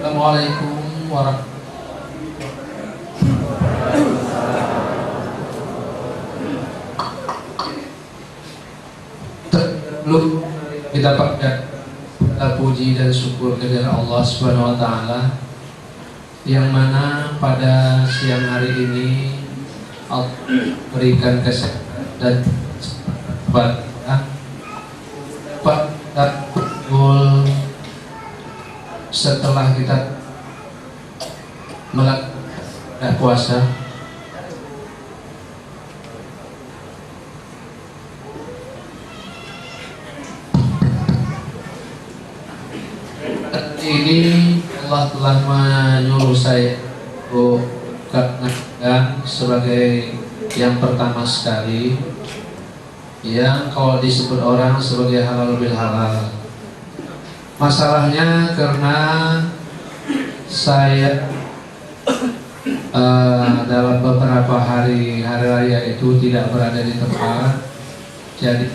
Assalamualaikum warahmatullahi wabarakatuh. Kita puji dan syukur kepada Allah Subhanahu wa taala yang mana pada siang hari ini Allah berikan kesehatan dan pada setelah kita melakukan puasa. Ini Allah telah menyuruh saya untuk sebagai yang pertama sekali, yang kalau disebut orang sebagai halal bil halal. Masalahnya karena saya dalam beberapa hari raya itu tidak berada di tempat, jadi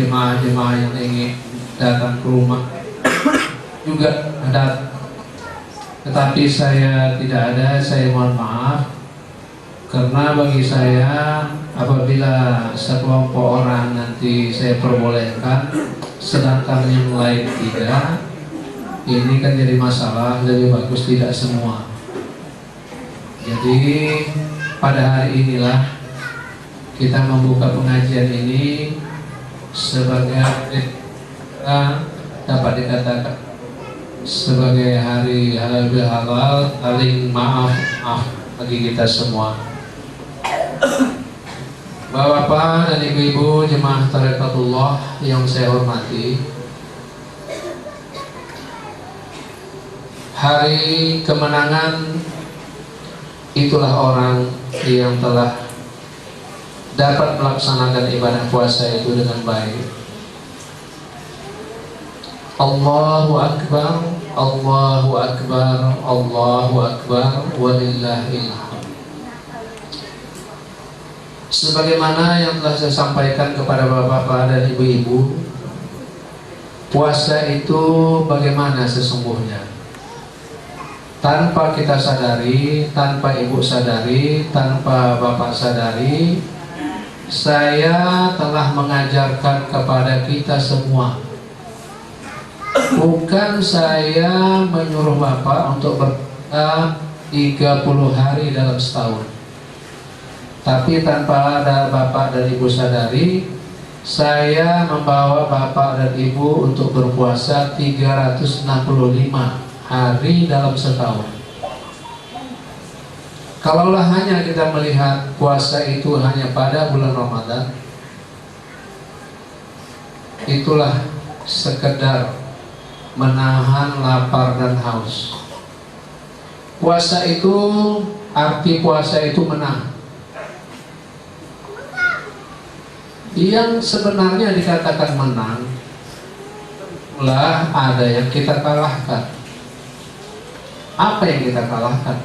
jemaah-jemaah yang ingin datang ke rumah juga ada, tetapi saya tidak ada. Saya mohon maaf, karena bagi saya apabila sekelompok orang nanti saya perbolehkan sedangkan yang lain tidak, ini kan jadi masalah. Lebih bagus tidak semua. Jadi pada hari inilah kita membuka pengajian ini sebagai dapat dikatakan sebagai hari halal bil halal, saling maaf bagi kita semua. Bapak-bapak dan ibu-ibu jemaah Tharikatullah yang saya hormati, hari kemenangan itulah orang yang telah dapat melaksanakan ibadah puasa itu dengan baik. Allahu Akbar, Allahu Akbar, Allahu Akbar, walillahil hamd. Sebagaimana yang telah saya sampaikan kepada bapak-bapak dan ibu-ibu, puasa itu bagaimana sesungguhnya? Tanpa kita sadari, tanpa ibu sadari, tanpa bapak sadari, saya telah mengajarkan kepada kita semua. Bukan saya menyuruh bapak untuk berpuasa 30 hari dalam setahun, tapi tanpa ada bapak dan ibu sadari, saya membawa bapak dan ibu untuk berpuasa 365 hari dalam setahun. Kalaulah hanya kita melihat puasa itu hanya pada bulan Ramadan, itulah sekedar menahan lapar dan haus. Puasa itu, arti puasa itu menang. Yang sebenarnya dikatakan menang lah ada yang kita kalahkan. Apa yang kita kalahkan?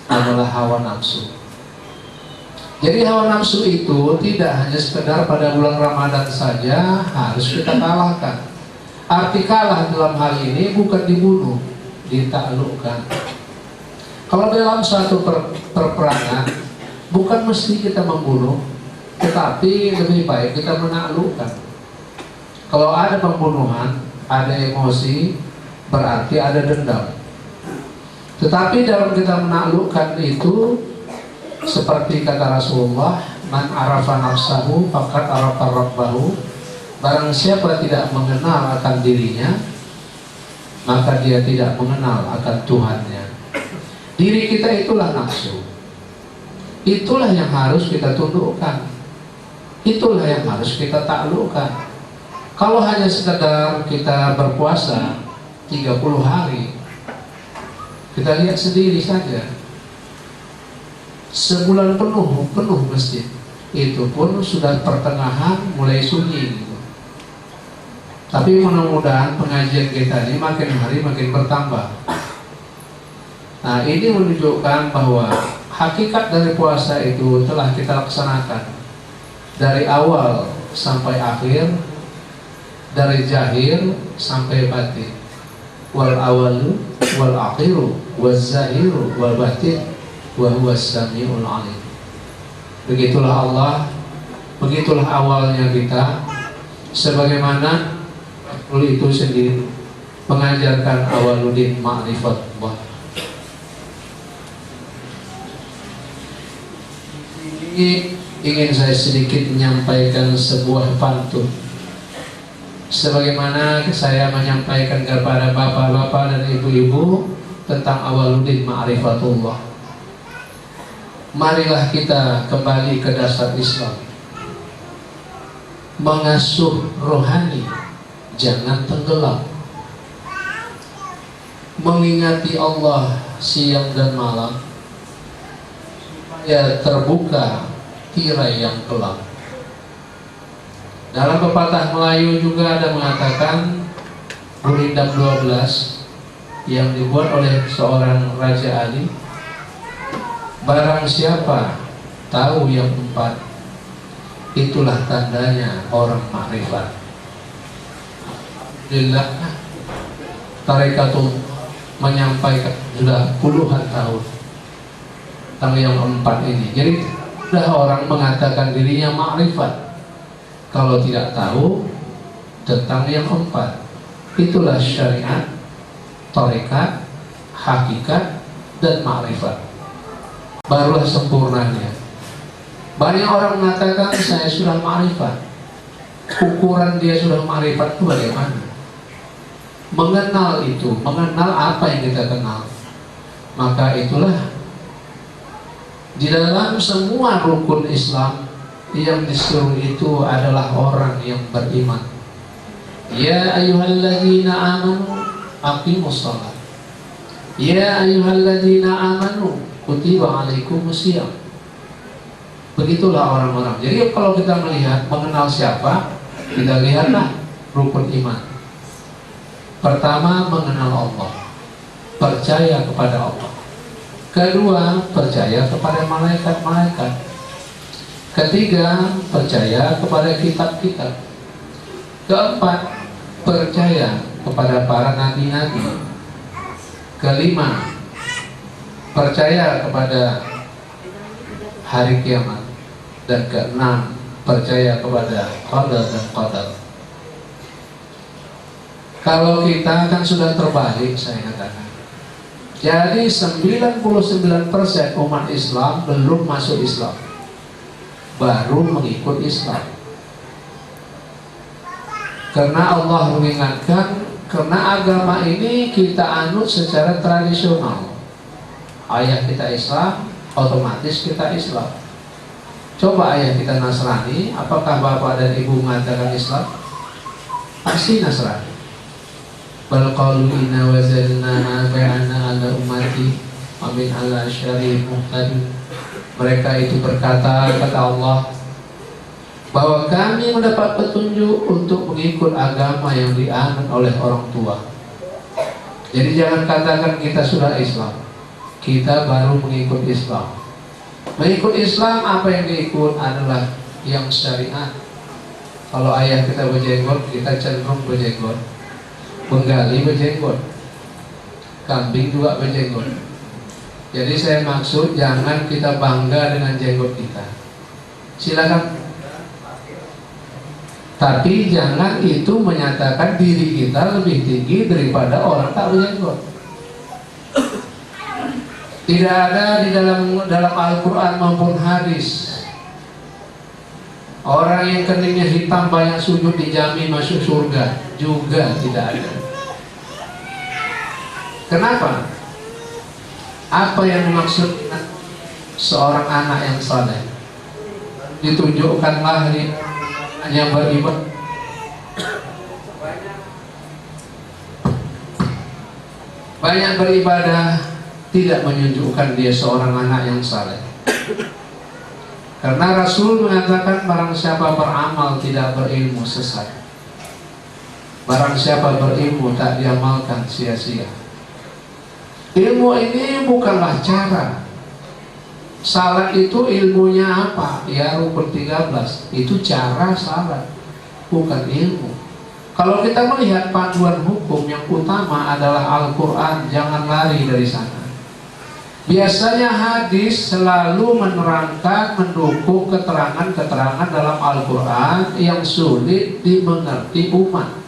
Adalah hawa nafsu. Jadi hawa nafsu itu tidak hanya sekedar pada bulan Ramadan saja harus kita kalahkan. Arti kalah dalam hal ini bukan dibunuh, ditaklukkan. Kalau dalam suatu perperangan bukan mesti kita membunuh, tetapi lebih baik kita menaklukkan. Kalau ada pembunuhan, ada emosi, berarti ada dendam. Tetapi dalam kita menaklukkan itu, seperti kata Rasulullah, man arafa nafsahu faqad arafa rabbahu. Barang siapa tidak mengenal akan dirinya, maka dia tidak mengenal akan Tuhannya. Diri kita itulah nafsu. Itulah yang harus kita tundukkan. Itulah yang harus kita taklukkan. Kalau hanya sekedar kita berpuasa 30 hari, kita lihat sendiri saja, sebulan penuh masjid, itu pun sudah pertengahan mulai sunyi gitu. Tapi mudah-mudahan pengajian kita ini makin hari makin bertambah. Nah, ini menunjukkan bahwa hakikat dari puasa itu telah kita laksanakan dari awal sampai akhir, dari zahir sampai batin. wal awalu wal akhiru wal zahiru wal batin wa huwas samiul alim. Begitulah Allah, begitulah awalnya kita, sebagaimana itu sendiri mengajarkan awaluddin ma'rifatullah. Ini ingin saya sedikit menyampaikan sebuah pantun, sebagaimana saya menyampaikan kepada bapak-bapak dan ibu-ibu tentang awaluddin ma'rifatullah. Marilah kita kembali ke dasar Islam, mengasuh rohani, jangan tenggelam, mengingati Allah siang dan malam, supaya terbuka tirai yang gelap. Dalam pepatah Melayu juga ada mengatakan, Gurindam 12 yang dibuat oleh seorang Raja Ali, barang siapa tahu yang empat, itulah tandanya orang makrifat. Alhamdulillah, Tarekatul menyampaikan sudah puluhan tahun tentang yang empat ini. Jadi sudah orang mengatakan dirinya makrifat kalau tidak tahu tentang yang empat. Itulah syariat, tarekat, hakikat, dan makrifat. Barulah sempurnanya. Banyak orang mengatakan saya sudah makrifat. Ukuran dia sudah makrifat itu bagaimana? Mengenal itu, mengenal apa yang kita kenal. Maka itulah di dalam semua rukun Islam yang disuruh itu adalah orang yang beriman. Ya ayyuhalladzina amanu aqimus shalah. Ya ayyuhalladzina amanu kutiba alaikumusiyam. Begitulah orang-orang. Jadi kalau kita melihat mengenal siapa, kita lihatlah rukun iman. Pertama, mengenal Allah, percaya kepada Allah. Kedua, percaya kepada malaikat-malaikat. Ketiga, percaya kepada kitab-kitab. Keempat, percaya kepada para nabi-nabi. Kelima, percaya kepada hari kiamat. Dan keenam, percaya kepada qadar dan qadar. Kalau kita kan sudah terbalik, saya katakan. Jadi 99% umat Islam belum masuk Islam, baru mengikut Islam. Karena Allah mengingatkan, karena agama ini kita anut secara tradisional. Ayah kita Islam, otomatis kita Islam. Coba ayah kita Nasrani, apakah bapak dan ibu mengatakan Islam? Pasti Nasrani. Bal qalu inna wazalna ba'ana ala ummati amin ala syarih muhtadi. Mereka itu berkata, kata Allah, bahwa kami mendapat petunjuk untuk mengikut agama yang dianut oleh orang tua. Jadi jangan katakan kita sudah Islam, kita baru mengikut Islam. Mengikut Islam, apa yang diikut adalah yang syariat. Kalau ayah kita berjenggot, kita cenderung berjenggot. Penggali berjenggot, kambing juga berjenggot. Jadi saya maksud jangan kita bangga dengan jenggot kita. Silakan. Tapi jangan itu menyatakan diri kita lebih tinggi daripada orang tak berjenggot. Tidak ada di dalam Al-Quran maupun hadis orang yang keningnya hitam banyak sujud dijamin masuk surga, juga tidak ada. Kenapa? Apa yang dimaksud seorang anak yang saleh? Ditunjukkanlah hanya beribadah. Banyak beribadah tidak menunjukkan dia seorang anak yang saleh. Karena Rasul mengatakan barang siapa beramal tidak berilmu sesat. Barang siapa berilmu tak diamalkan sia-sia. Ilmu ini bukanlah cara. Salat itu ilmunya apa? Ya rukun 13. Itu cara salat, bukan ilmu. Kalau kita melihat panduan hukum yang utama adalah Al-Quran, jangan lari dari sana. Biasanya hadis selalu menerangkan, mendukung keterangan-keterangan dalam Al-Quran yang sulit dimengerti umat.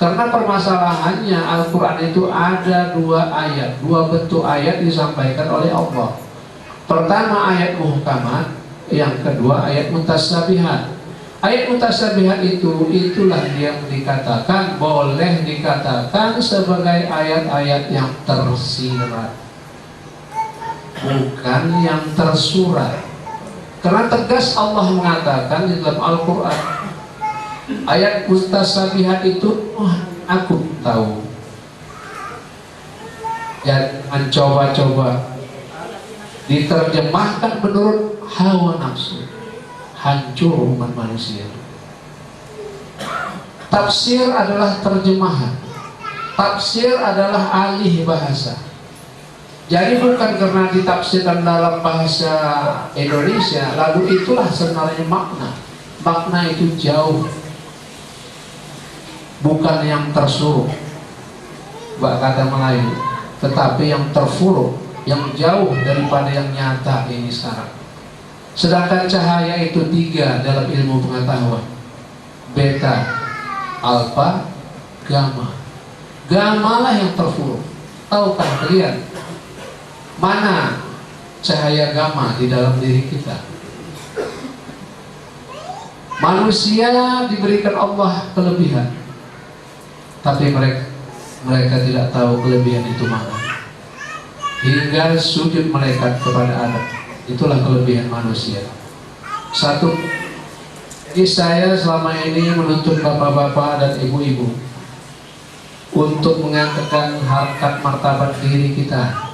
Karena permasalahannya Al-Quran itu ada dua ayat, dua bentuk ayat disampaikan oleh Allah. Pertama ayat muhkamat, yang kedua ayat mutasyabihat. Ayat mutasyabihat itulah yang dikatakan, boleh dikatakan sebagai ayat-ayat yang tersirat, bukan yang tersurat. Karena tegas Allah mengatakan di dalam Al-Quran, ayat mutasyabihat itu aku tahu. Jangan coba-coba diterjemahkan menurut hawa nafsu, hancur umat manusia. Tafsir adalah terjemahan, tafsir adalah alih bahasa. Jadi bukan karena ditafsirkan dalam bahasa Indonesia lalu itulah sebenarnya makna. Makna itu jauh, bukan yang tersuruh, kata Melayu, tetapi yang terfuruk, yang jauh daripada yang nyata ini sekarang. Sedangkan cahaya itu 3 dalam ilmu pengetahuan: beta, alfa, gamma. Gamma lah yang terfuruk. Tahukah kalian mana cahaya gamma di dalam diri kita? Manusia diberikan Allah kelebihan, tapi mereka tidak tahu kelebihan itu mana. Hingga sujud malaikat kepada Adam. Itulah kelebihan manusia. Satu, jadi saya selama ini menuntut bapak-bapak dan ibu-ibu untuk mengangkatkan harkat martabat diri kita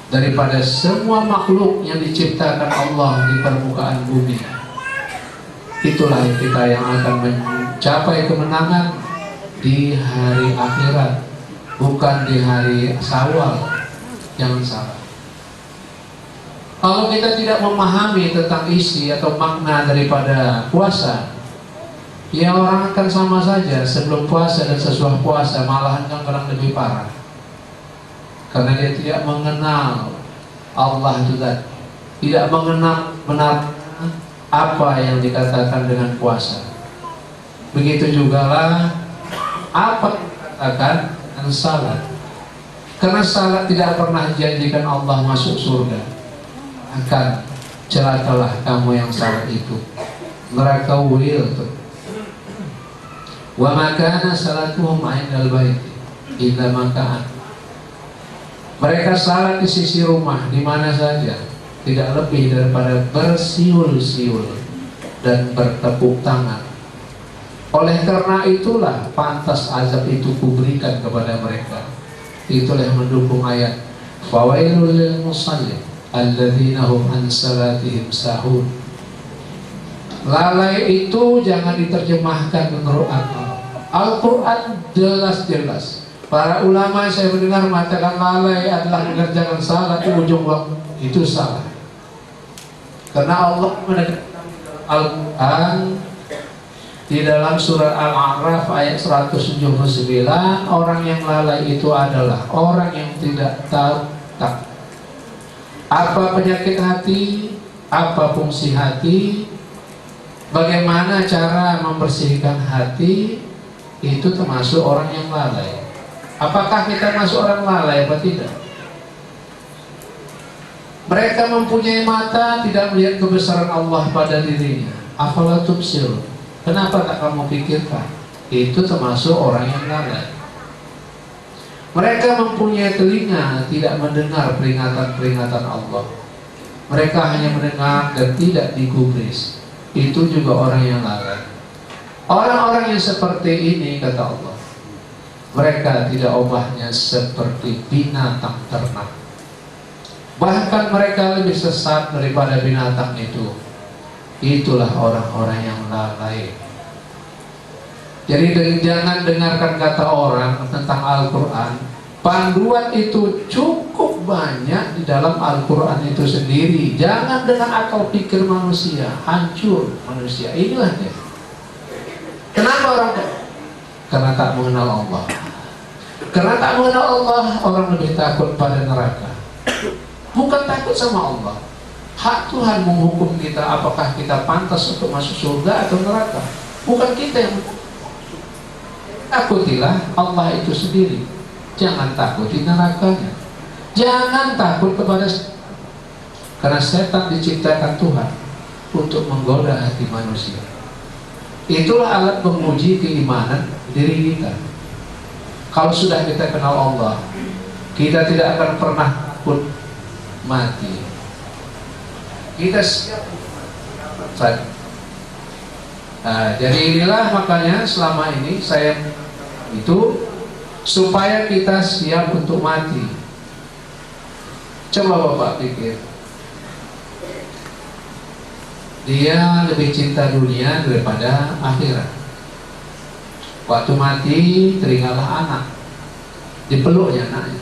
daripada semua makhluk yang diciptakan Allah di permukaan bumi. Itulah kita yang akan mencapai kemenangan di hari akhirat, bukan di hari Syawal. Jangan salah. Kalau kita tidak memahami tentang isi atau makna daripada puasa, ya orang akan sama saja sebelum puasa dan sesudah puasa, malahan kadang lebih parah. Karena dia tidak mengenal Allah itu tadi, tidak mengenal benar apa yang dikatakan dengan puasa. Begitu juga lah apa yang dikatakan dengan salat. Karena salat tidak pernah dijanjikan Allah masuk surga. Akan celakalah kamu yang salat itu, mereka will tuh. Wa makana salatuhum 'indal bait illa makaan. Mereka salat di sisi rumah di mana saja, tidak lebih daripada bersiul-siul dan bertepuk tangan. Oleh karena itulah pantas azab itu kuberikan kepada mereka. Itulah yang mendukung ayat fawailul lil musallin alladzina hum an salatihim sahun. Lalai itu jangan diterjemahkan menurut akal. Al-Quran jelas-jelas. Para ulama saya mendengar mengatakan lalai adalah mengerjakan salat di ujung waktu. Itu salah. Karena Allah menegaskan Al-Quran di dalam surah Al-A'raf ayat 179, orang yang lalai itu adalah orang yang tidak tahu apa penyakit hati, apa fungsi hati, bagaimana cara membersihkan hati. Itu termasuk orang yang lalai. Apakah kita masuk orang lalai atau tidak? Mereka mempunyai mata, tidak melihat kebesaran Allah pada dirinya. Afala tubsir, kenapa tak kamu pikirkan? Itu termasuk orang yang lalai. Mereka mempunyai telinga, tidak mendengar peringatan-peringatan Allah. Mereka hanya mendengar dan tidak digubris. Itu juga orang yang lalai. Orang-orang yang seperti ini, kata Allah, mereka tidak ubahnya seperti binatang ternak. Bahkan mereka lebih sesat daripada binatang itu. Itulah orang-orang yang lalai. Jadi jangan dengarkan kata orang tentang Al-Quran. Panduan itu cukup banyak di dalam Al-Quran itu sendiri. Jangan dengan akal pikir manusia, hancur manusia. Inilah dia. Kenapa orang Karena tak mengenal Allah. Karena tak mengenal Allah, orang lebih takut pada neraka. Bukan takut sama Allah. Hak Tuhan menghukum kita apakah kita pantas untuk masuk surga atau neraka. Bukan kita yang takutilah Allah itu sendiri. Jangan takuti nerakanya. Jangan takut kepada, karena setan diciptakan Tuhan untuk menggoda hati manusia. Itulah alat menguji keimanan diri kita. Kalau sudah kita kenal Allah, kita tidak akan pernah takut mati. Kita siap. Nah, jadi inilah makanya selama ini saya itu supaya kita siap untuk mati. Coba Bapak pikir, dia lebih cinta dunia daripada akhirat. Waktu mati teringatlah anak, dipeluknya anaknya.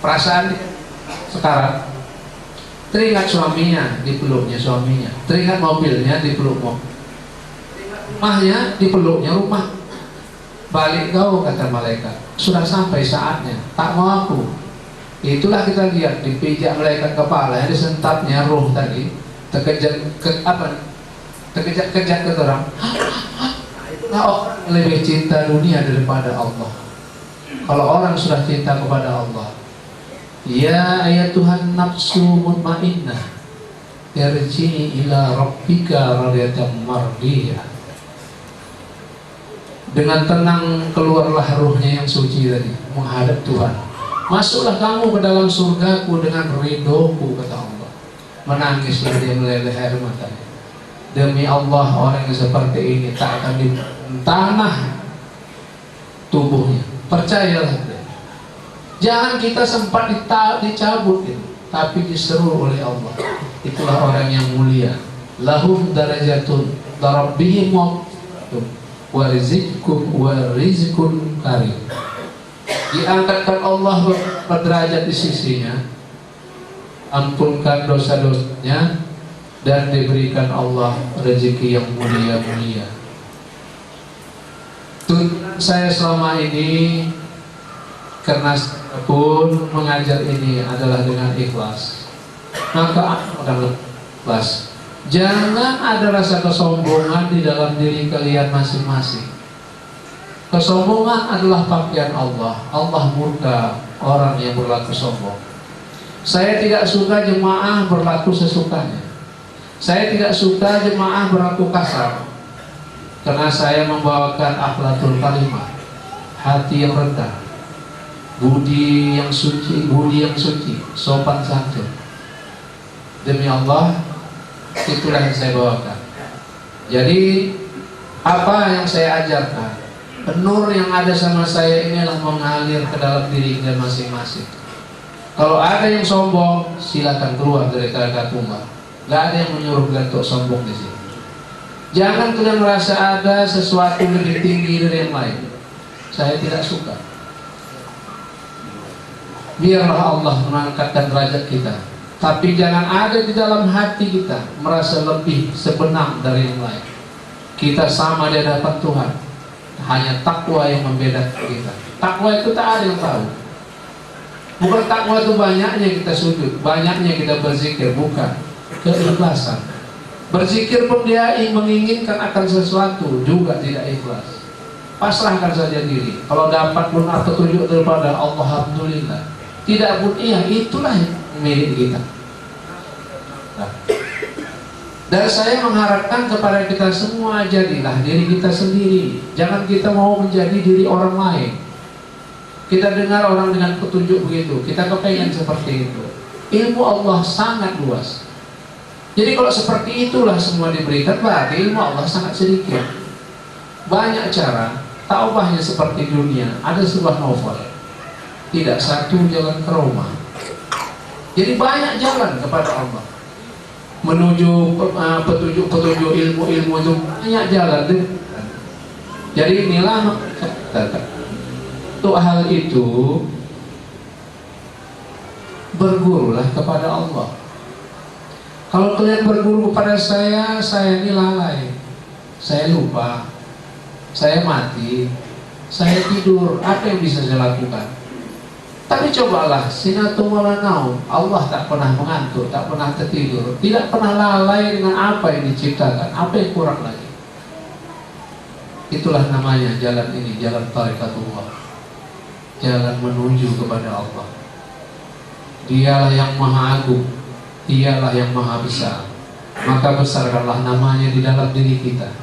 Perasaan sekarang teringat suaminya, dipeluknya suaminya. Teringat mobilnya, dipeluk mobil. Rumahnya, dipeluknya rumah. Balik kau, kata malaikat, sudah sampai saatnya, tak mau aku. Itulah kita lihat, dipijak malaikat kepala, disentapnya roh tadi, terkejat ke orang. Nah, lebih cinta dunia daripada Allah. Kalau orang sudah cinta kepada Allah, ya ayat Tuhan nafsu mutmainnah, irji'i ila rabbika radiyatan mardiyah. Dengan tenang keluarlah ruhnya yang suci tadi, menghadap Tuhan. Masuklah kamu ke dalam surgaku dengan ridhoku, kata Allah. Menangislah dia meleleh air matanya. Demi Allah, orang yang seperti ini tak akan ditanah tubuhnya. Percayalah dia. Jangan kita sempat dicabut itu, tapi diseru oleh Allah. Itulah orang yang mulia. Lahum darajatun darabbihim wa rizqun karim. Diangkatkan Allah berderajat di sisinya, ampunkan dosa-dosanya, dan diberikan Allah rezeki yang mulia-mulia. Tuntunan saya selama ini, karena saya pun mengajar ini adalah dengan ikhlas, maka akan ikhlas. Jangan ada rasa kesombongan di dalam diri kalian masing-masing. Kesombongan adalah pakaian Allah. Allah murka orang yang berlaku sombong. Saya tidak suka jemaah berlaku sesukanya. Saya tidak suka jemaah berlaku kasar, karena saya membawakan akhlakul kalimah, hati yang rendah, budi yang suci, sopan santun. Demi Allah, itulah yang saya bawakan. Jadi apa yang saya ajarkan, nur yang ada sama saya inilah mengalir ke dalam diri kita masing-masing. Kalau ada yang sombong, silakan keluar dari Tunggal. Gak ada yang menyuruh kalian untuk sombong di sini. Jangan kalian merasa ada sesuatu lebih tinggi dari yang lain. Saya tidak suka. Biarlah Allah mengangkatkan derajat kita, tapi jangan ada di dalam hati kita merasa lebih sebenang dari yang lain. Kita sama di hadapan Tuhan. Hanya takwa yang membedakan kita. Takwa itu tak ada yang tahu. Bukan takwa itu banyaknya kita sujud, banyaknya kita berzikir, bukan. Keikhlasan. Berzikir pun dia menginginkan akan sesuatu, juga tidak ikhlas. Pasrahkan saja diri. Kalau dapat benar petunjuk daripada Allah, alhamdulillah. Tidak pun iya, itulah milik kita. Nah. Dan saya mengharapkan kepada kita semua, jadilah diri kita sendiri. Jangan kita mau menjadi diri orang lain. Kita dengar orang dengan petunjuk begitu, kita kepengen seperti itu. Ilmu Allah sangat luas. Jadi kalau seperti itulah semua diberikan, berarti ilmu Allah sangat sedikit. Banyak cara. Taubahnya seperti dunia. Ada sebuah novel, tidak satu jalan ke Roma. Jadi banyak jalan kepada Allah, menuju petunjuk-petunjuk ilmu-ilmu itu banyak jalan. Jadi inilah untuk hal itu, bergurulah kepada Allah. Kalau kalian berguru kepada saya ini lalai, saya lupa, saya mati, saya tidur, apa yang bisa saya lakukan? Tapi cobalah, sinatu wala naum. Allah tak pernah mengantuk, tak pernah tertidur, tidak pernah lalai dengan apa yang diciptakan. Apa yang kurang lagi? Itulah namanya jalan ini, jalan tariqatullah, jalan menuju kepada Allah. Dialah yang maha agung, dialah yang maha besar. Maka besarkanlah namanya di dalam diri kita.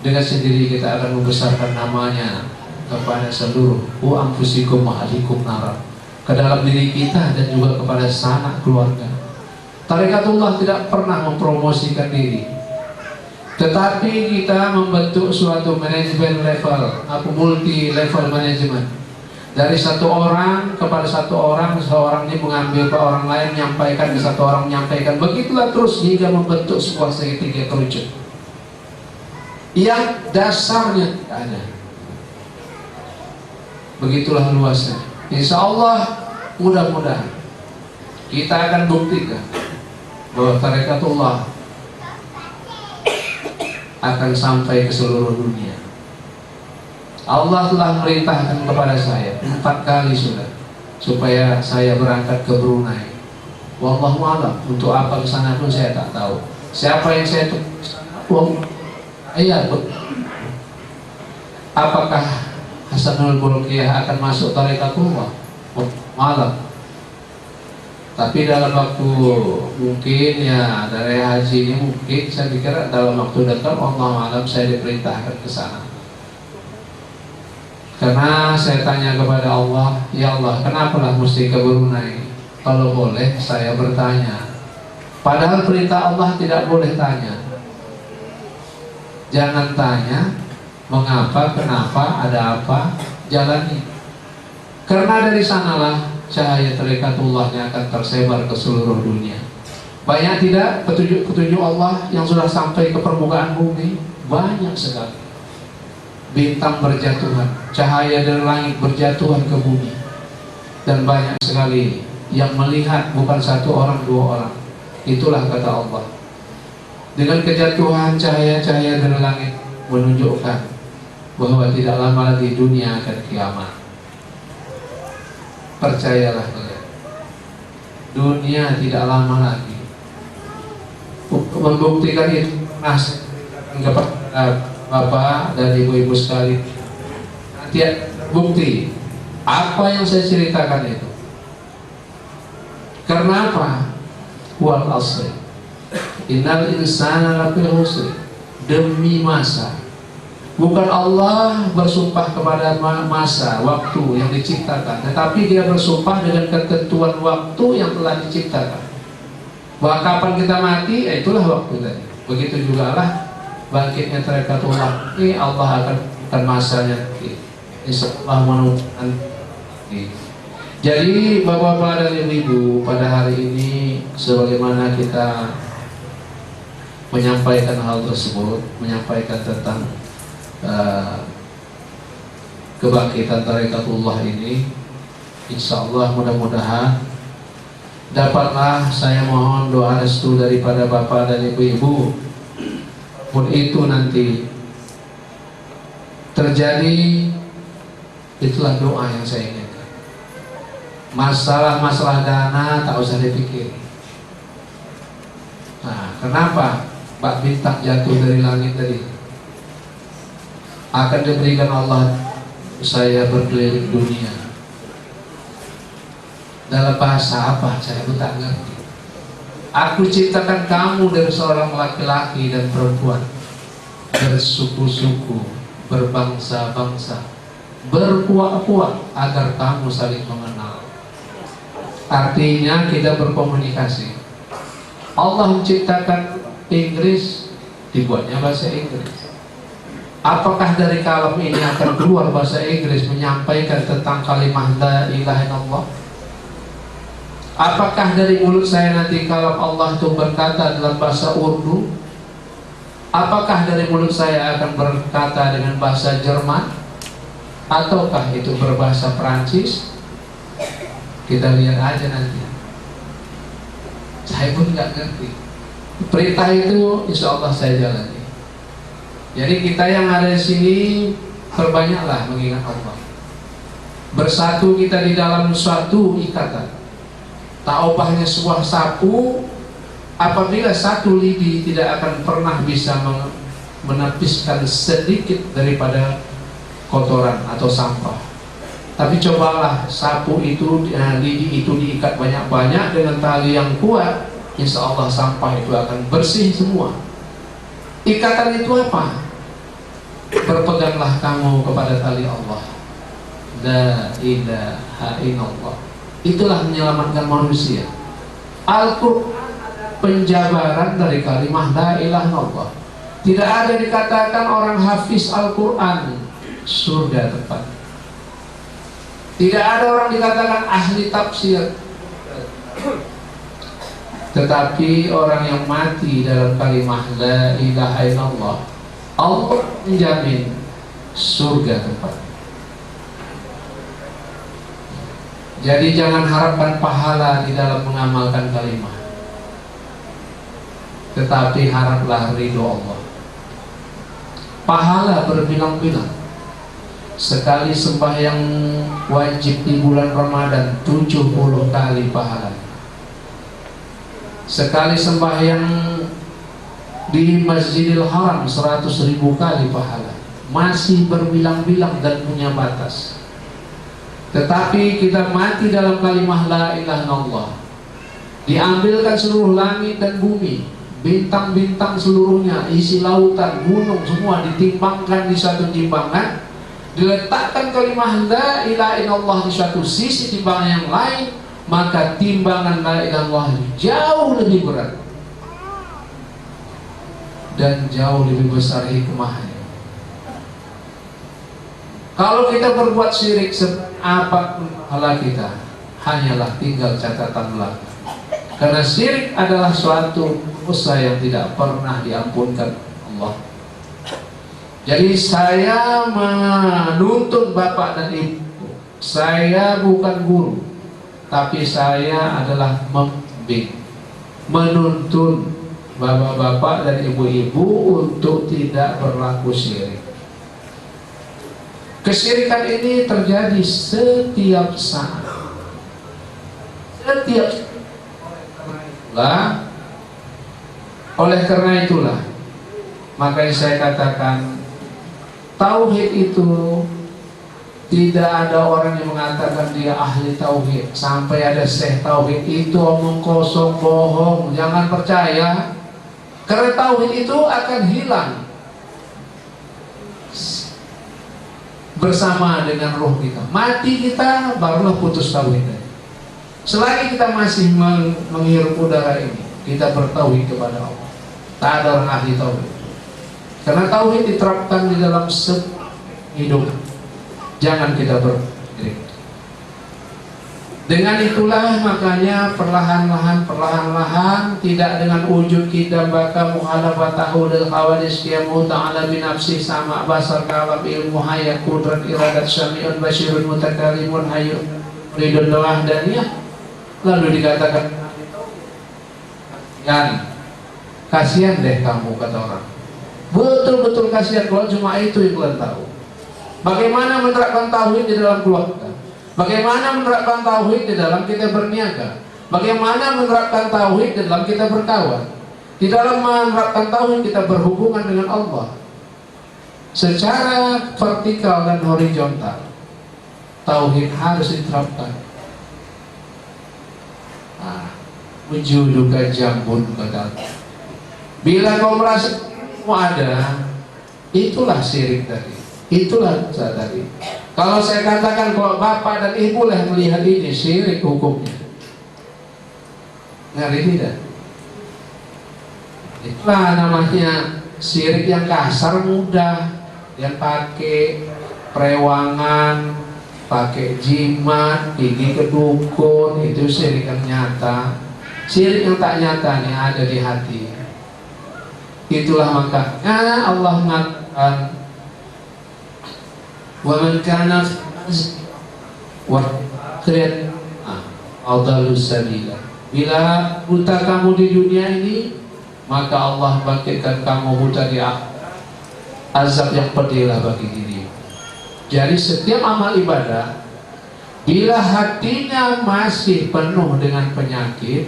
Dengan sendiri kita akan membesarkan namanya kepada seluruh anfusikum wa ahlikum nar, ke dalam diri kita dan juga kepada sanak keluarga. Tariqatullah tidak pernah mempromosikan diri, tetapi kita membentuk suatu manajemen level, multi level manajemen. Dari satu orang kepada satu orang, seorang ini mengambil ke orang lain, menyampaikan ke satu orang, menyampaikan, begitulah terus hingga membentuk sebuah segitiga kerucut yang dasarnya tidak ada. Begitulah luasnya. Insya Allah mudah-mudahan kita akan buktikan bahwa tariqatullah akan sampai ke seluruh dunia. Allah telah merintahkan kepada saya 4 kali sudah supaya saya berangkat ke Brunei. Wallahu a'lam, untuk apa ke sana pun saya tak tahu. Siapa yang saya tunggu? Iya, apakah Hasanul Bolkiah akan masuk tariqatullah? Malam. Tapi dalam waktu mungkin ya dari haji ini mungkin saya pikir dalam waktu dekat Allah alam saya diperintahkan ke sana. Karena saya tanya kepada Allah, ya Allah, kenapalah mesti ke Brunei? Kalau boleh saya bertanya. Padahal perintah Allah tidak boleh tanya. Jangan tanya mengapa, kenapa, ada apa, jalani. Karena dari sanalah cahaya tariqatullahnya akan tersebar ke seluruh dunia. Banyak tidak petunjuk-petunjuk Allah yang sudah sampai ke permukaan bumi? Banyak sekali. Bintang berjatuhan, cahaya dari langit berjatuhan ke bumi. Dan banyak sekali yang melihat, bukan satu orang, 2 orang. Itulah kata Allah. Dengan kejatuhan cahaya-cahaya dari langit menunjukkan bahwa tidak lama lagi dunia akan kiamat. Percayalah kalian, dunia tidak lama lagi. Membuktikan itu nasib kepada Bapak dan ibu-ibu sekalian. Nanti bukti apa yang saya ceritakan itu. Karena apa? Wal asri innal insana lafi khusr. Demi masa. Bukan Allah bersumpah kepada masa, waktu yang diciptakan, tetapi dia bersumpah dengan ketentuan waktu yang telah diciptakan. Bahwa kapan kita mati, itulah waktu tadi. Begitu juga lah bangkitnya tariqatullah. Ini Allah akan masanya. Insyaallah menunjukkan. Jadi bapak-bapak dan ibu-ibu, pada hari ini sebagaimana kita menyampaikan hal tersebut, menyampaikan tentang kebangkitan tariqatullah ini, insyaallah mudah-mudahan dapatlah, saya mohon doa restu daripada bapak dan ibu-ibu, pun itu nanti terjadi, itulah doa yang saya inginkan. Masalah-masalah dana tak usah dipikir. Nah, kenapa bak bintang jatuh dari langit tadi? Akan diberikan Allah saya berkeliling dunia. Dalam bahasa apa? Saya pun tak ngerti. Aku ciptakan kamu dari seorang laki-laki dan perempuan, bersuku-suku, berbangsa-bangsa, berpuak-puak, agar kamu saling mengenal. Artinya kita berkomunikasi. Allah menciptakan Inggris, dibuatnya bahasa Inggris. Apakah dari kalam ini akan keluar bahasa Inggris menyampaikan tentang kalimat la ilaha illallah? Apakah dari mulut saya nanti kalam Allah itu berkata dalam bahasa Urdu? Apakah dari mulut saya akan berkata dengan bahasa Jerman? Ataukah itu berbahasa Perancis? Kita lihat aja nanti. Saya pun nggak ngerti. Perintah itu insya Allah saya jalani. Jadi kita yang ada di sini Perbanyaklah mengingat Allah. Bersatu kita di dalam suatu ikatan. Tak ubahnya sebuah sapu, apabila satu lidi tidak akan pernah bisa menapiskan sedikit daripada kotoran atau sampah. Tapi cobalah sapu itu, lidi itu diikat banyak-banyak dengan tali yang kuat, insya Allah sampah itu akan bersih semua. Ikatan itu apa? Berpeganglah kamu kepada tali Allah. La ilaha illallah. Itulah menyelamatkan manusia. Al-Quran penjabaran dari kalimat la ilaha illallah. Tidak ada dikatakan orang hafiz Al-Quran surga tempat. Tidak ada orang dikatakan ahli tafsir. Tetapi orang yang mati dalam kalimat la ilaha illallah, Allah menjamin surga tempat. Jadi jangan harapkan pahala di dalam mengamalkan kalimat, tetapi haraplah ridho Allah. Pahala berbilang-bilang. Sekali sembahyang wajib di bulan Ramadan 70 kali pahala. Sekali sembahyang di Masjidil Haram 100.000 kali pahala. Masih berbilang-bilang dan punya batas. Tetapi kita mati dalam kalimat la ilaha illallah, diambilkan seluruh langit dan bumi, bintang-bintang seluruhnya, isi lautan, gunung, semua ditimbangkan di satu timbangan, diletakkan kalimat la ilaha illallah di satu sisi timbangan yang lain, maka timbangan la ilaha illallah jauh lebih berat dan jauh lebih besar hikmahnya. Kalau kita berbuat syirik apapun pahala kita, hanyalah tinggal catatan belaka. Karena syirik adalah suatu dosa yang tidak pernah diampunkan Allah. Jadi saya menuntut bapak dan ibu, saya bukan guru, tapi saya adalah membimbing, menuntun bapak-bapak dan ibu-ibu untuk tidak berlaku syirik. Kesyirikan ini terjadi setiap saat, oleh karena itulah makanya saya katakan tauhid itu tidak ada orang yang mengatakan dia ahli tauhid. Sampai ada syekh tauhid itu omong kosong, bohong, jangan percaya. Karena tauhid itu akan hilang bersama dengan roh kita. Mati kita barulah putus tauhid. Selagi kita masih menghirup udara ini, kita bertauhid kepada Allah. Tak ada orang ahli tauhid. Karena tauhid diterapkan di dalam hidup. Jangan kita bersyirik. Dengan itulah makanya perlahan-lahan tidak dengan wujud kita baka muhalafatahu lil hawadis qiyamu ta'ala bi nafsi sama basar kalam ilmu hayat kudrat iradat syami'un basyirun mutakalimun hayyun ridun wahdaniyah. Lalu dikatakan kan kasihan deh kamu, kata orang. Betul-betul kasihan kalau cuma itu yang kalian tahu. Bagaimana menerapkan tauhid di dalam keluarga? Bagaimana menerapkan tauhid di dalam kita berniaga? Bagaimana menerapkan tauhid di dalam kita berkawan? Di dalam menerapkan tauhid kita berhubungan dengan Allah secara vertikal dan horizontal. Tauhid harus diterapkan. Wujuduka jambun kata. Bila kau merasa semua ada, itulah syirik tadi. Itulah dosa tadi. Kalau saya katakan kalau bapak dan ibu lah melihat ini syirik hukumnya, ngeri tidak? Itulah namanya syirik yang kasar mudah, yang pakai perewangan, pakai jimat, gigi ke dukun, itu syirik yang nyata. Syirik yang tak nyata nih ada di hati. Itulah makanya Allah mengatakan wa man kana wa khairan adallus sabila. Bila buta kamu di dunia ini, maka Allah bangkitkan kamu buta di akhirat. Azab yang pedihlah bagi diri. Jadi setiap amal ibadah, bila hatinya masih penuh dengan penyakit,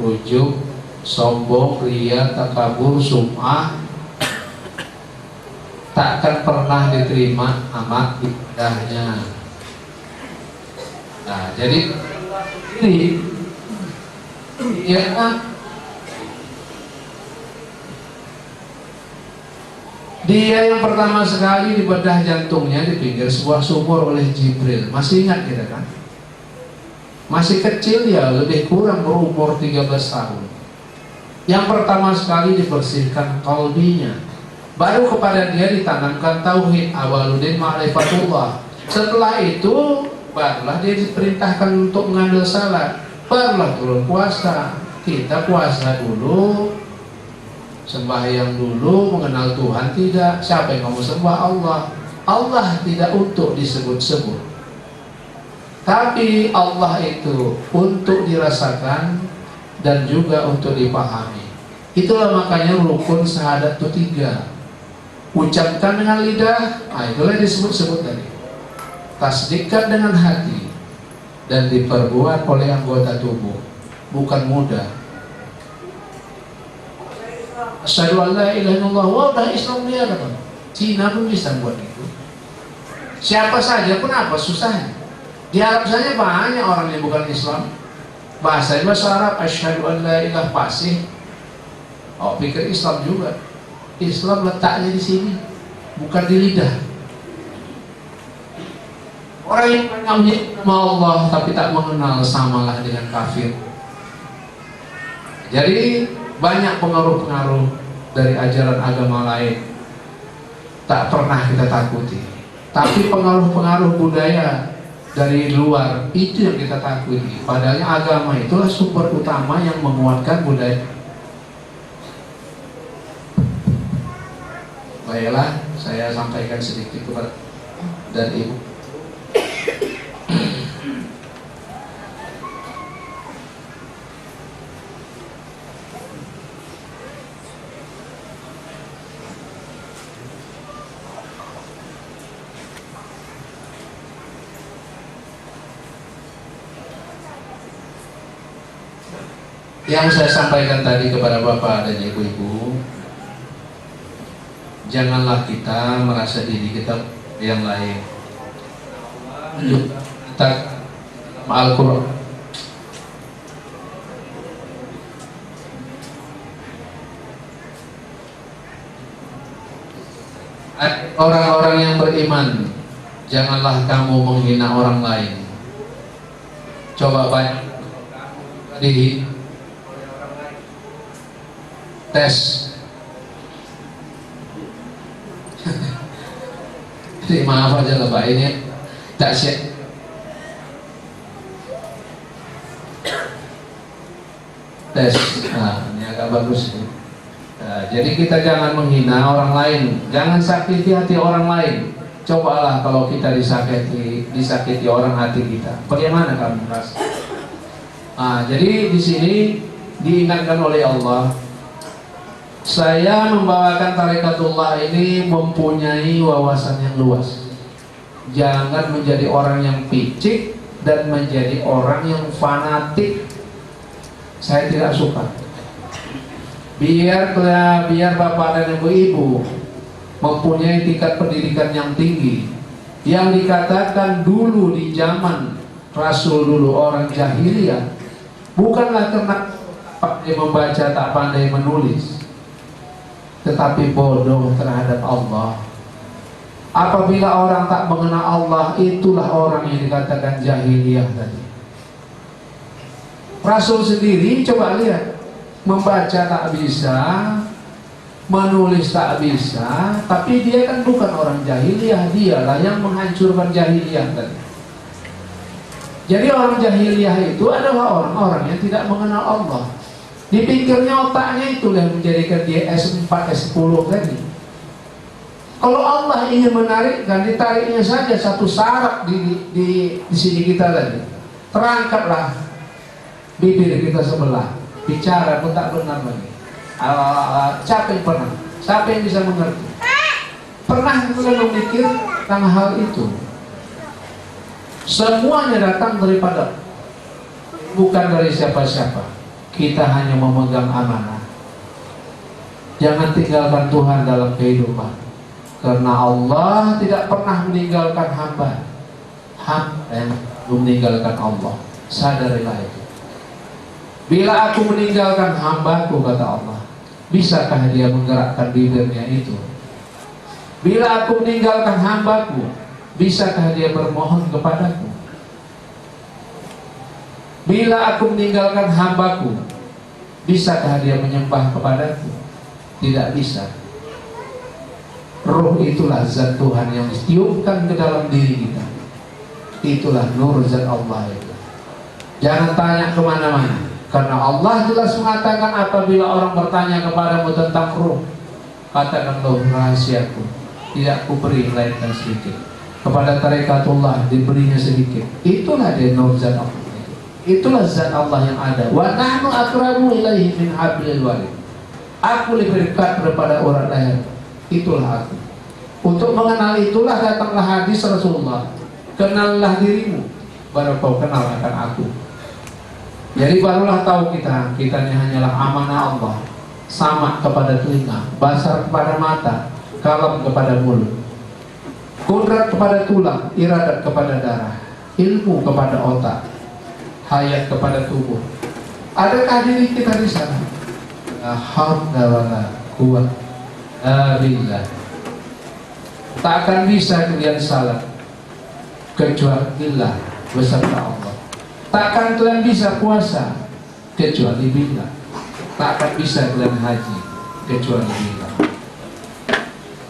ujub, sombong, riya, takabur, sum'ah, takkan pernah diterima amal ibadahnya. Nah, jadi ini ya, dia yang pertama sekali dibedah jantungnya di pinggir sebuah sumur oleh Jibril. Masih ingat kita kan? Masih kecil ya, lebih kurang berumur 13 tahun. Yang pertama sekali dibersihkan qalbinya. Baru kepada dia ditanamkan tauhid, awaludin ma'rifatullah. Setelah itu barulah dia diperintahkan untuk mengambil salat. Barulah turun puasa. Kita puasa dulu, sembahyang dulu, mengenal Tuhan tidak. Siapa yang kamu sembah? Allah. Allah tidak untuk disebut-sebut, tapi Allah itu untuk dirasakan dan juga untuk dipahami. Itulah makanya rukun syahadat itu 3. Ucapkan dengan lidah, itulah disebut-sebut tadi. Tasdikkan dengan hati dan diperbuat oleh anggota tubuh. Bukan mudah. Asyhadu an la ilaha illallah, wah udah Islam dia kan. Cina pun bisa buat itu. Siapa saja pun apa susahnya. Di Arab saja banyak orang yang bukan Islam. Bahasa Arab, asyhadu an la ilaha fasih. Oh, pikir Islam juga. Islam letaknya di sini, bukan di lidah. Orang yang mengenal nama Allah tapi tak mengenal samalah dengan kafir. Jadi banyak pengaruh-pengaruh dari ajaran agama lain tak pernah kita takuti. Tapi pengaruh-pengaruh budaya dari luar itu yang kita takuti. Padahal agama itulah sumber utama yang menguatkan budaya. Baiklah, saya sampaikan sedikit kepada dan Ibu. Yang saya sampaikan tadi kepada Bapak dan Ibu-ibu, janganlah kita merasa diri kita yang lain. Kita Al-Quran orang-orang yang beriman, janganlah kamu menghina orang lain. Coba banyak di tes. Jadi maaf aja lah Pak, ini tak siap. Tes, nah ini agak bagus. Nah, jadi kita jangan menghina orang lain, jangan sakiti hati orang lain. Cobalah kalau kita disakiti orang hati kita, bagaimana kamu merasa? Nah, jadi di sini diingatkan oleh Allah. Saya membawakan Tarikatullah ini mempunyai wawasan yang luas. Jangan menjadi orang yang picik dan menjadi orang yang fanatik. Saya tidak suka. Biar Bapak dan Ibu mempunyai tingkat pendidikan yang tinggi. Yang dikatakan dulu di zaman Rasul dulu orang jahiliyah, bukanlah karena pandai membaca tak pandai menulis, tetapi bodoh terhadap Allah. Apabila orang tak mengenal Allah, itulah orang yang dikatakan jahiliyah tadi. Rasul sendiri coba lihat, membaca tak bisa, menulis tak bisa, tapi dia kan bukan orang jahiliyah, dialah yang menghancurkan jahiliyah tadi. Jadi orang jahiliyah itu adalah orang-orang yang tidak mengenal Allah. Di pinggirnya otaknya itulah yang menjadikan dia S4, S10 tadi. Kalau Allah ingin menarikkan, ditariknya saja satu saraf di sini kita tadi. Terangkatlah bibir kita sebelah, bicara pun tak benar lagi. Siapa yang pernah? Siapa yang bisa mengerti? Pernah kalian memikir tentang hal itu. Semuanya datang daripada, bukan dari siapa-siapa. Kita hanya memegang amanah. Jangan tinggalkan Tuhan dalam kehidupan, karena Allah tidak pernah meninggalkan hamba. Hamba yang meninggalkan Allah, sadarilah itu. Bila aku meninggalkan hambaku, kata Allah, bisakah dia menggerakkan bibirnya itu? Bila aku meninggalkan hambaku, bisakah dia bermohon kepadaku? Bila aku meninggalkan hambaku, bisakah dia menyembah kepadaku? Tidak bisa. Roh itulah zat Tuhan yang ditiupkan ke dalam diri kita. Itulah nur zat Allah itu. Jangan tanya kemana-mana, karena Allah jelas mengatakan, apabila orang bertanya kepadamu tentang roh, katakanlah rahasiaku tidak kuberi melainkan sedikit. Kepada tarekatullah diberinya sedikit. Itulah dia nur zat Allah. Itulah zat Allah yang ada. Wa nahnu aqrabu ilaihi min hablil warid. Aku lebih dekat daripada urat leher. Itulah aku. Untuk mengenal itulah datanglah hadis Rasulullah. Kenallah dirimu, baru kau kenal akan aku. Jadi barulah tahu kitanya hanyalah amanah Allah. Sama kepada telinga, basar kepada mata, kalam kepada mulut, kudrat kepada tulang, iradat kepada darah, ilmu kepada otak, hayat kepada tubuh. Adakah diri kita di sana? La haula wala quwwata billah. Tak akan bisa kalian salat kecuali billah beserta Allah. Takkan kalian bisa puasa kecuali billah. Tak akan bisa kalian haji kecuali billah.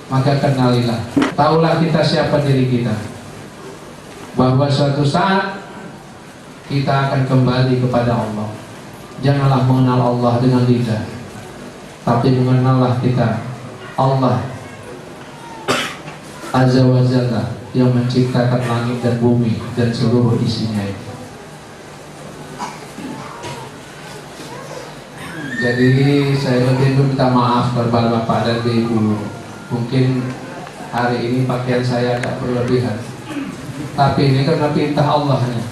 Maka kenalilah, taulah kita siapa diri kita, bahwa suatu saat kita akan kembali kepada Allah. Janganlah mengenal Allah dengan lidah, tapi mengenallah kita Allah Azza wa Jalla yang menciptakan langit dan bumi dan seluruh isinya itu. Jadi saya lebih minta maaf kepada Bapak dan Ibu. Mungkin hari ini pakaian saya agak berlebihan, tapi ini karena perintah Allahnya.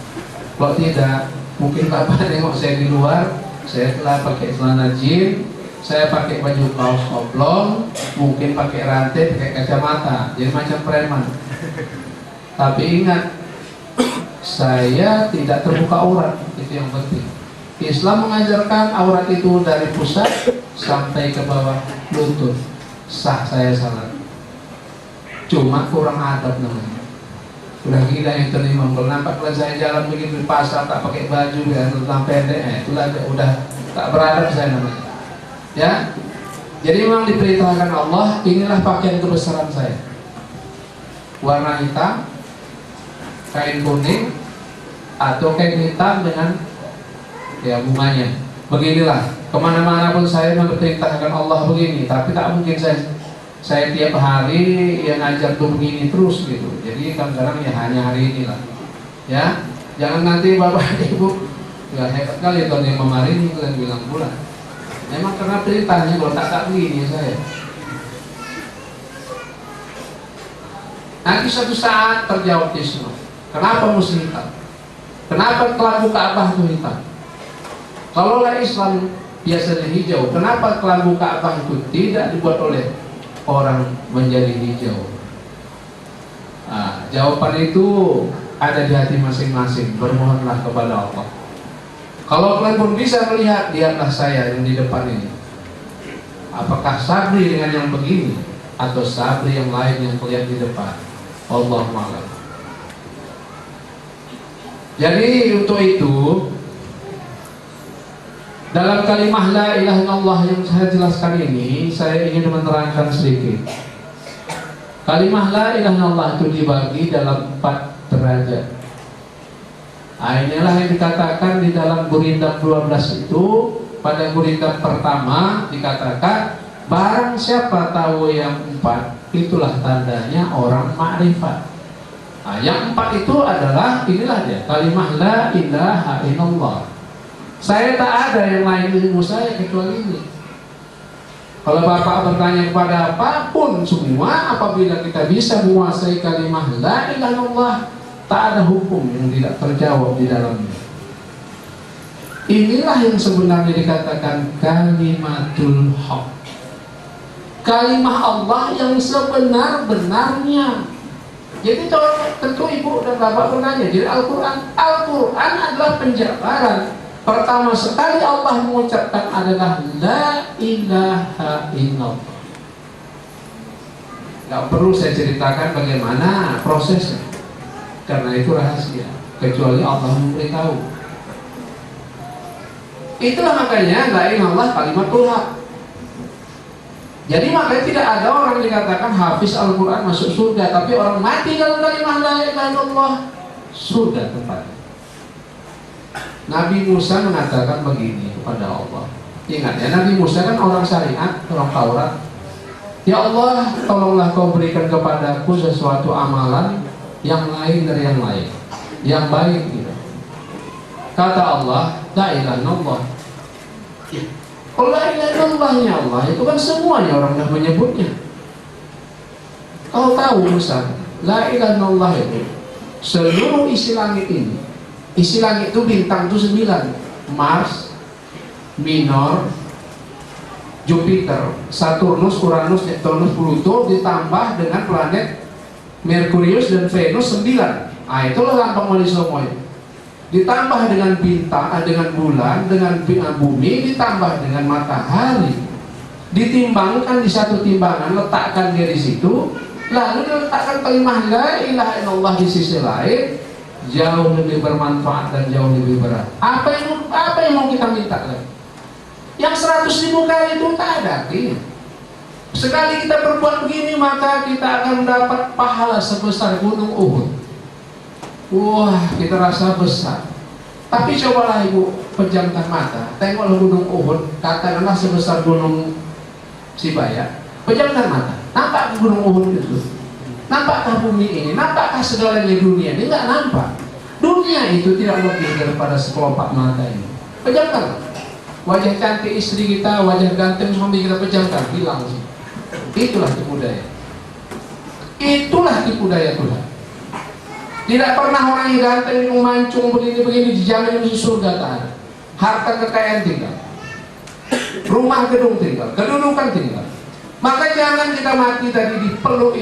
Kalau tidak, mungkin Bapak tengok saya di luar, saya telah pakai celana jeans, saya pakai baju kaos oblong, mungkin pakai rantai, pakai kacamata, jadi macam preman. Tapi ingat, saya tidak terbuka aurat, itu yang penting. Islam mengajarkan aurat itu dari pusat sampai ke bawah lutut. Sah saya salat. Cuma kurang adab namanya. Udah gila yang terima. Kalau nampak kalau saya jalan begitu di pasar tak pakai baju ya, tentang pendek, itulah udah tak beradab saya namanya. Ya. Jadi memang diperintahkan Allah, inilah pakaian kebesaran saya. Warna hitam, kain kuning, atau kain hitam dengan ya bunganya. Beginilah, kemana-mana pun saya memperintahkan Allah begini, tapi tak mungkin saya tiap hari yang ngajar tuh begini terus gitu. Jadi kadang-kadang ya hanya hari inilah. Ya, jangan nanti Bapak Ibu ya hebat kali tahun yang kemarin itu yang bilang pula. Memang karena perintahnya, kalau tak begini saya. Nanti suatu saat terjawab semua. Kenapa mesti hitam? Kenapa kelambu Ka'bah itu hitam? Kalaulah Islam biasanya hijau, kenapa kelambu Ka'bah itu tidak dibuat oleh orang menjadi hijau? Nah, jawaban itu ada di hati masing-masing. Bermohonlah kepada Allah. Kalau kalian pun bisa melihat, lihatlah saya yang di depan ini. Apakah sabri dengan yang begini, atau sabri yang lain yang kalian di depan? Allahu a'lam. Jadi untuk itu, dalam kalimah la ilaha illallah yang saya jelaskan ini, saya ingin menerangkan sedikit. Kalimah la ilaha illallah itu dibagi dalam 4 derajat. Nah, inilah yang dikatakan di dalam Gurindam 12 itu. Pada Gurindam pertama dikatakan, barang siapa tahu yang 4, itulah tandanya orang makrifat. Nah, yang 4 itu adalah, inilah dia, kalimah la ilaha illallah. Saya tak ada yang lain ilmu saya kecuali ini. Kalau Bapak bertanya kepada apapun semua, apabila kita bisa menguasai kalimat la ilaha illallah, tak ada hukum yang tidak terjawab di dalamnya. Inilah yang sebenarnya dikatakan kalimatul haq, kalimah Allah yang sebenar-benarnya. Jadi tentu ibu dan bapak bertanya, jadi Al-Quran adalah penjabaran. Pertama sekali Allah mengucapkan adalah la ilaha illallah. Gak perlu saya ceritakan bagaimana prosesnya, karena itu rahasia, kecuali Allah memberitahu. Itulah makanya la ilaha illallah kalimatul haq. Jadi makanya tidak ada orang dikatakan hafiz Al-Quran masuk surga, tapi orang mati dalam kalimat la ilaha illallah surga tempatnya. Nabi Musa mengatakan begini kepada Allah. Ingat ya, Nabi Musa kan orang syariat, orang Taurat. Ya Allah, tolonglah kau berikan kepadaku sesuatu amalan yang lain dari yang lain, yang baik gitu. Kata Allah, la ilaha illallah. Kalau la ilaha illallahnya Allah itu kan semuanya orang dah menyebutnya. Kau tahu Musa, la ilaha illallah itu seluruh isi langit ini. Isi langit itu bintang itu 9. Mars, Minor, Jupiter, Saturnus, Uranus, Neptunus, Pluto, ditambah dengan planet Merkurius dan Venus 9. Nah itulah lambang wali semuanya. Ditambah dengan bintang, dengan bulan, dengan bumi, ditambah dengan matahari, ditimbangkan di satu timbangan, letakkan dia di situ, lalu diletakkan kalimat la ilaha illallah di sisi lain, jauh lebih bermanfaat dan jauh lebih berat. Apa yang mau kita minta lagi? Yang 100.000 kali itu tak ada artinya. Sekali kita berbuat begini, maka kita akan mendapat pahala sebesar gunung Uhud. Wah, kita rasa besar. Tapi cobalah ibu pejamkan mata, tengoklah gunung Uhud, katakanlah sebesar gunung Sibaya. Pejamkan mata, nampak gunung Uhud itu? Nampakkah bumi ini? Nampakkah segalanya dunia ini? Enggak nampak. Dunia itu tidak lebih daripada sekelopak mata ini. Pejamkan. Wajah cantik istri kita, wajah ganteng suami kita, pejamkan, hilang sih. Itulah tipu daya. Itulah tipu daya Tuhan. Tidak pernah orang yang ganteng yang mancung begini-begini dijamin di surga tak ada. Harta kekayaan tinggal, rumah gedung tinggal, kedudukan tinggal. Maka jangan kita mati tadi dipeluk